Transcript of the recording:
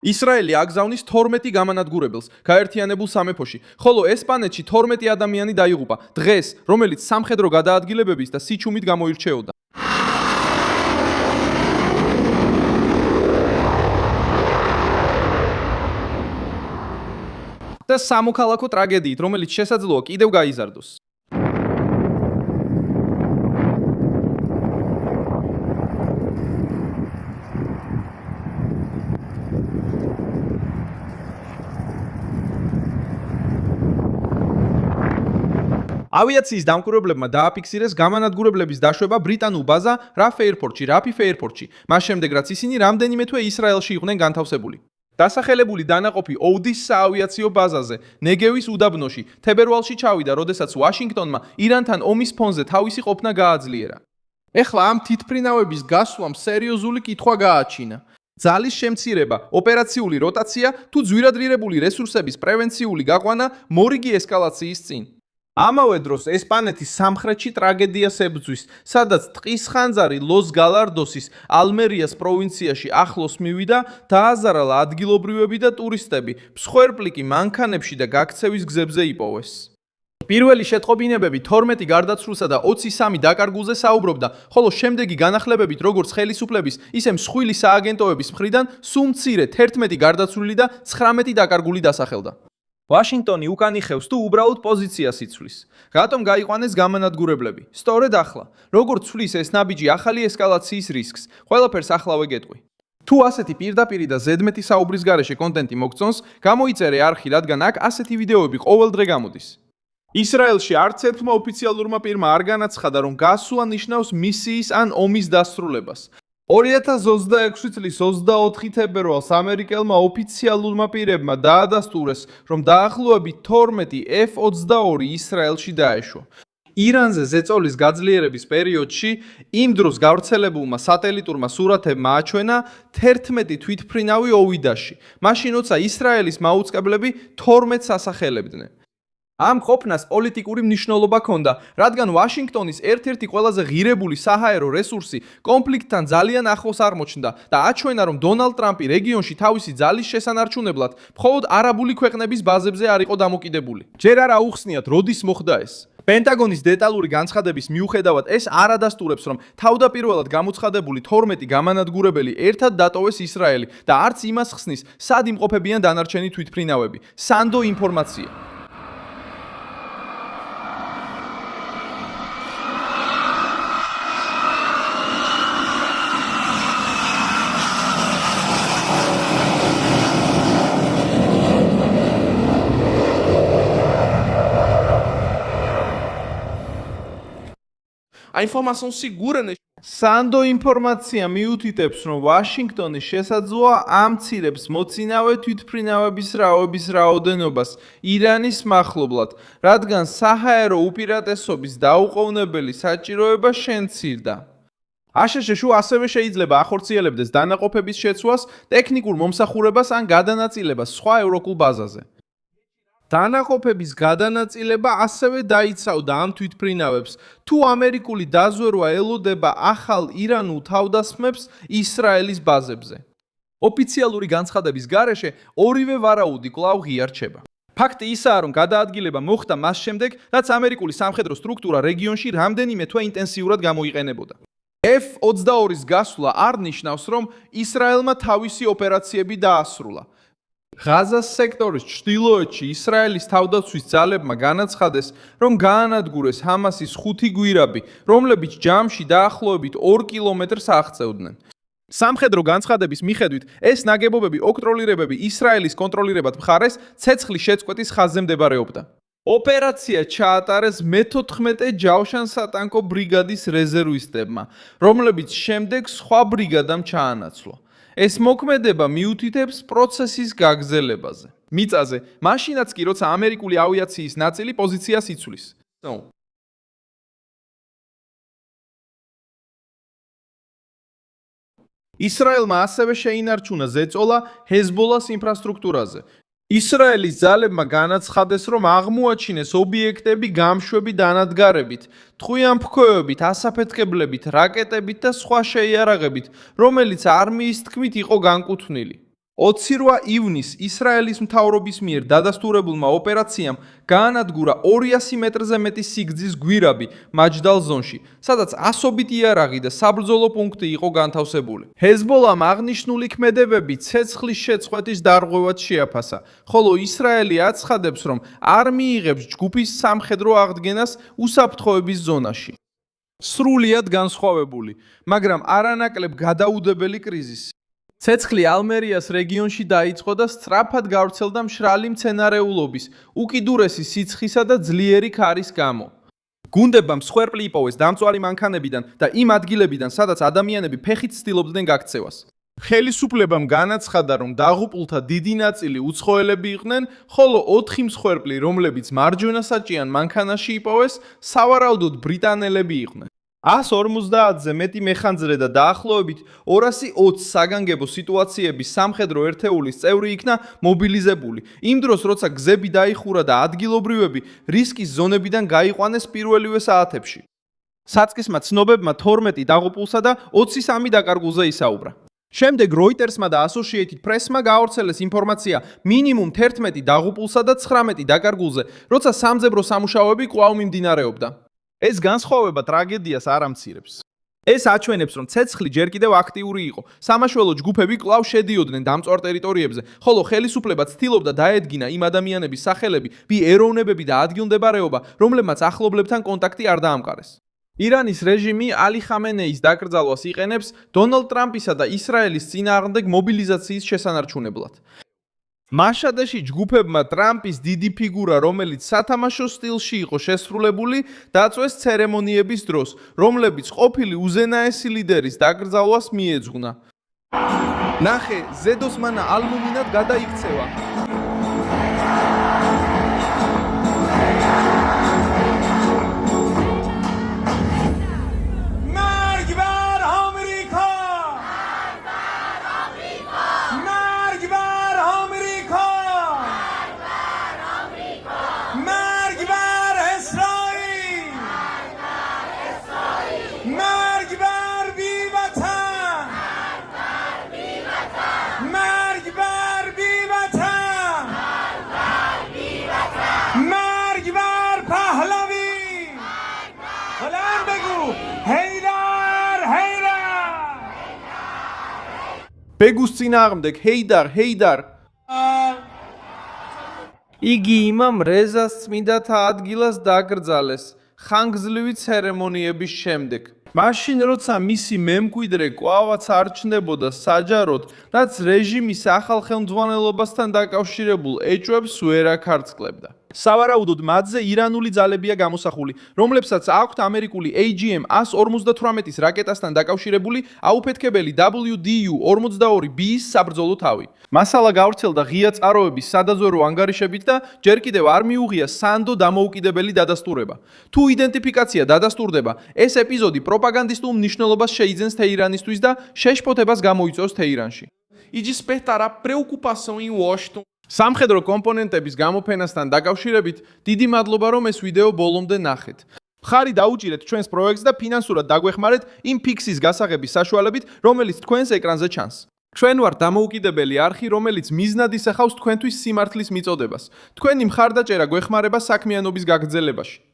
ისრაელი აგზავნის 12 გამანადგურებელს გაერთიანებულ სამეფოში, ხოლო ესპანეთში 12 ადამიანი დაიღუპა დღეს, რომელიც სამხედრო გადაადგილებების და სიჩუმით გამოირჩეოდა. და სამოქალაქო ტრაგედიით, რომელიც შესაძლოა კიდევ გაიზარდოს. ავიაციის დამკვირვებლებმა დააფიქსირეს გამანადგურებლების დაშვება ბრიტანულ ბაზა რაფი ეირპორტში, მას შემდეგ რაც ისინი რამდენიმე თვე ისრაელში იყვნენ განთავსებული. დასახელებული დანაყოფი ოუდის საავიაციო ბაზაზე, ნეგევის უდაბნოში, თებერვალში ჩავიდა, როდესაც ვაშინგტონმა ირანთან ომის ფონზე თავისი ყოფნა გააძლიერა. ეხლა ამ თვითმფრინავების გასვლამ სერიოზული კითხვა გააჩინა. ძალის შემცირება, ოპერაციული როტაცია თუ ძვირადღირებული რესურსების პრევენციული გაყვანა მორიგი ესკალაციის წინ. ამავე დროს ესპანეთის სამხრეთში ტრაგედიას ებრძვის, სადაც ტყის ხანძარი ლოს გალარდოსის ალმერიას პროვინციაში ახლოს მივიდა, დააზარალა ადგილობრივები და ტურისტები, მსხვერპლი კი მანქანებში და გაქცევის გზებზე იპოვეს. პირველი შეტყობინებები 12 გარდაცვლილსა და 23 დაკარგულზე საუბრობდა, ხოლო შემდეგი განახლებებით როგორც ხელისუფლების, ისე მსხვილი სააგენტოების მხრიდან სულ მცირე 11 გარდაცვლილი და 19 დაკარგული დასახელდა. ვაშინგტონი უკან იხევს თუ უბრალოდ პოზიციას იცვლის. რატომ გაიყვანეს გამანადგურებლები? სწორედ ახლა, როგორც ცვლის ეს ნაბიჯი ახალი ესკალაციის რისკს, ყველაფერს ახლა ვეგეტყვი. თუ ასეთი პირდაპირი და ზედმეტი საუბრის გარეშე კონტენტი მოგწონს, გამოიწერე არხი, რადგან აქ ასეთი ვიდეოები ყოველ დღე გამოდის. ისრაელში არც ერთმა ოფიციალურმა პირმა არ განაცხადა, რომ გასვლა ნიშნავს მისიის ან ომის დასრულებას. 2026 წლის 24 თებერვალს ამერიკელმა ოფიციალურმა პირებმა დაადასტურეს, რომ დაახლოებით 12 F-22 ისრაელში დაეშვა. ირანზე ზეწოლის გაძლიერების პერიოდში იმ დროს გავრცელებულმა სატელიტურმა სურათებმა აჩვენა 11 თვითმფრინავი ოვიდაში, მაშინ როცა ისრაელის მაუწყებლები 12 ასახელებდნენ. ამ ყოფნას პოლიტიკური მნიშვნელობა ჰქონდა, რადგან ვაშინგტონის ერთ-ერთი ყველაზე ღირებული საჰაერო რესურსი კონფლიქტთან ძალიან ახლოს აღმოჩნდა და აჩვენა, რომ დონალდ ტრამპი რეგიონში თავისი ძალის შესანარჩუნებლად მხოლოდ არაბული ქვეყნების ბაზებზე არ იყო დამოკიდებული. ჯერ არ აუხსნიათ, როდის მოხდა ეს. პენტაგონის დეტალური განცხადების მიუხედავად ეს არ ადასტურებს, რომ თავდაპირველად გამოცხადებული 12 გამანადგურებელი ერთად დატოვეს ისრაელი და არც იმას ხსნის, სად იმყოფებიან დანარჩენი თვითმფრინავები. სანდო ინფორმაცია. A informação segura neste. Sando ინფორმაცია მიუთითებს, რომ ვაშინგტონი შესაძლოა ამცირებს მოცინავე თვითმფრინავების რაობის რაოდენობას ირანის მახლობლად, რადგან საჰაერო უპირატესობის დაუყოვნებელი საჭიროება შემცირდა. აშშ-ში ასევე შეიძლება ახორციელებდეს დანაყოფების შეცვლას, ტექნიკურ მომსახურებას ან გადანაწილებას სხვა ევროპულ ბაზაზე. დანაყოფების გადანაწილება ასევე დაიცავდა ამ თვითმფრინავებს, თუ ამერიკული დაზვერვა ელოდება ახალ ირანულ თავდასხმებს ისრაელის ბაზებზე. ოფიციალური განცხადების გარეშე ორივე ვარაუდი კვლავ ღიარჩება. ფაქტი ისაა, რომ გადაადგილება მოხდა მას შემდეგ, რაც ამერიკული სამხედრო სტრუქტურა რეგიონში რამდენიმე თვე ინტენსიურად გამოიყენებოდა. F-22-ის გასვლა არ ნიშნავს, რომ ისრაელმა თავისი ოპერაციები დაასრულა. ღაზას სექტორის ჩრდილოეთში ისრაელის თავდაცვის ძალებმა განაცხადეს, რომ გაანადგურეს ჰამასის 5 გვირაბი, რომლებიც ჯამში დაახლოებით 2 კილომეტრს აღწევდნენ. სამხედრო განცხადების მიხედვით, ეს ნაგებობები ოკტროლირებები ისრაელის კონტროლირებად მხარეს ცეცხლის შეწყვეტის ხაზზე მდებარეობდა. ოპერაცია ჩაატარეს მე-14 ჯავშან-სატანკო ბრიგადის რეზერვისტებმა, რომლებიც შემდეგ სხვა ბრიგადამ ჩაანაცვლა. ეს მოქმედება მიუთითებს პროცესის გაგრძელებაზე. მიწაზე, მაშინაც კი, როცა ამერიკული ავიაციის ნაწილი პოზიციას იცვლის. ისრაელმა ასევე შეინარჩუნა ზეწოლა ჰეზბოლას ინფრასტრუქტურაზე. ისრაელის ძალებმა განაცხადეს, რომ აღმოაჩინეს ობიექტები გამშვები დანადგარებით, ტყვიამფრქვევებით, ასაფეთქებლებით, რაკეტებით და სხვა შეიარაღებით, რომელიც არმიის თქმით იყო განკუთვნილი. 28 ივნისს ისრაელის მთავრობის მიერ დადასტურებულმა ოპერაციამ გაანადგურა 200 მეტრზე მეტი სიგრძის გვირაბი მაჯდალ ზონში, სადაც ასობით იარაღი და საბრძოლო პუნქტი იყო განთავსებული. ჰეზბოლამ აღნიშნული ქმედებები ცეცხლის შეწყვეტის დარღვევად შეაფასა, ხოლო ისრაელი აცხადებს, რომ არ მიიღებს ჯგუფის სამხედრო აღდგენას უსაფრთხოების ზონაში. სრულიად განსხვავებული, მაგრამ არანაკლებ გადაუდებელი კრიზისი. ცეცხლი ალმერიას რეგიონში დაიწყო და სწრაფად გავრცელდა მშრალი მცენარეულობის, უკიდურესი სიცხისა და ძლიერი ქარის გამო. გუნდებმა მსხვერპლი იპოვეს დამწვარი მანქანებიდან და იმ ადგილებიდან, სადაც ადამიანები ფეხით ცდილობდნენ გაქცევას. ხელისუფლებამ განაცხადა, რომ დაღუპულთა დიდი ნაწილი უცხოელები იყვნენ, ხოლო 4 მსხვერპლი, რომლებიც მარჯვენა საჭიან მანქანაში იპოვეს, სავარაუდოდ ბრიტანელები იყვნენ. 150-ზე მეტი მეხანძრე და დაახლოებით 220 საგანგებო სიტუაციების სამხედრო ერთეულის წევრი იქნა მობილიზებული. იმ დროს, როცა გზები დაიხურა და ადგილობრივები რისკის ზონებიდან გაიყვანეს პირველივე საათებში. საწყისმა ცნობებმა 12 დაღუპულსა და 23 დაკარგულზე ისაუბრა. შემდეგ Reuters-მა და Associated Press-მა გაავრცელეს ინფორმაცია მინიმუმ 11 დაღუპულსა და 19 დაკარგულზე, როცა სამძებრო სამუშაოები კვლავ მიმდინარეობდა. ეს განსხვავება ტრაგედიას არ ამცირებს. ეს აჩვენებს, რომ ცეცხლი ჯერ კიდევ აქტიური იყო. სამაშველო ჯგუფები კვლავ შედიოდნენ დამწვარ ტერიტორიებზე, ხოლო ხელისუფლება ცდილობდა დაედგინა იმ ადამიანების სახელები, ეროვნებები და ადგილმდებარეობა, რომლებმაც ახლობლებთან კონტაქტი არ დაამყარეს. ირანის რეჟიმი ალი ხამენეის დაკრძალვას იყენებს დონალდ ტრამპისა და ისრაელის წინააღმდეგ მობილიზაციის შესანარჩუნებლად. მაშადეში ჯგუფებმა ტრამპის დიდი ფიგურა, რომელიც სათამაშო სტილში იყო შესრულებული, დაწვეს ცერემონიების დროს, რომლებიც ყოფილი უზენაესი ლიდერის დაკრძალვას მიეძღვნა. ნახე, ზედოსმანა ალმუმინად გადაიქცევა. ბეგუს წინააღმდეგ ჰეიდარ, ჰეიდარ. იგი იმამ რეზას წმინდათა ადგილას დაკრძალეს ხანგრძლივი ცერემონიების შემდეგ. მაშინ, როცა მისი მემკვიდრე კვლავაც არ ჩნდებოდა საჯაროდ, რაც რეჟიმის ახალ ხელმძღვანელობასთან დაკავშირებულ ეჭვებს ვერ აქარწყლებდა. სავარაუდოდ მათზე ირანული ძალებია გამოსახული, რომლებსაც აქვთ ამერიკული AGM-158-ის რაკეტასთან დაკავშირებული აუფეთქებელი WDU-42B-ის საბრძოლო თავი. მასალა გავრცელდა ღია წყაროების სადაზვერვო ანგარიშებით და ჯერ კიდევ არ მიუღია სანდო დამოუკიდებელი დადასტურება. თუ იდენტიფიკაცია დადასტურდება, ეს ეპიზოდი პროპაგანდისტულ მნიშვნელობას შეიძენს თეირანისთვის და შეშფოთებას გამოიწვევს თეირანში. E despertará preocupação em Washington. სამხედრო კომპონენტების გამოფენასთან დაკავშირებით დიდი მადლობა, რომ ეს ვიდეო ბოლომდე ნახეთ. მხარი დაუჭირეთ ჩვენს პროექტს და ფინანსურად დაგვეხმარეთ იმ ფიქსის გასაღების საშუალებით, რომელიც თქვენს ეკრანზე ჩანს. ჩვენ ვართ დამოუკიდებელი არხი, რომელიც მიზნად ისახავს თქვენთვის სიმართლის მიწოდებას. თქვენი მხარდაჭერა გვეხმარება საქმიანობის გაგრძელებაში.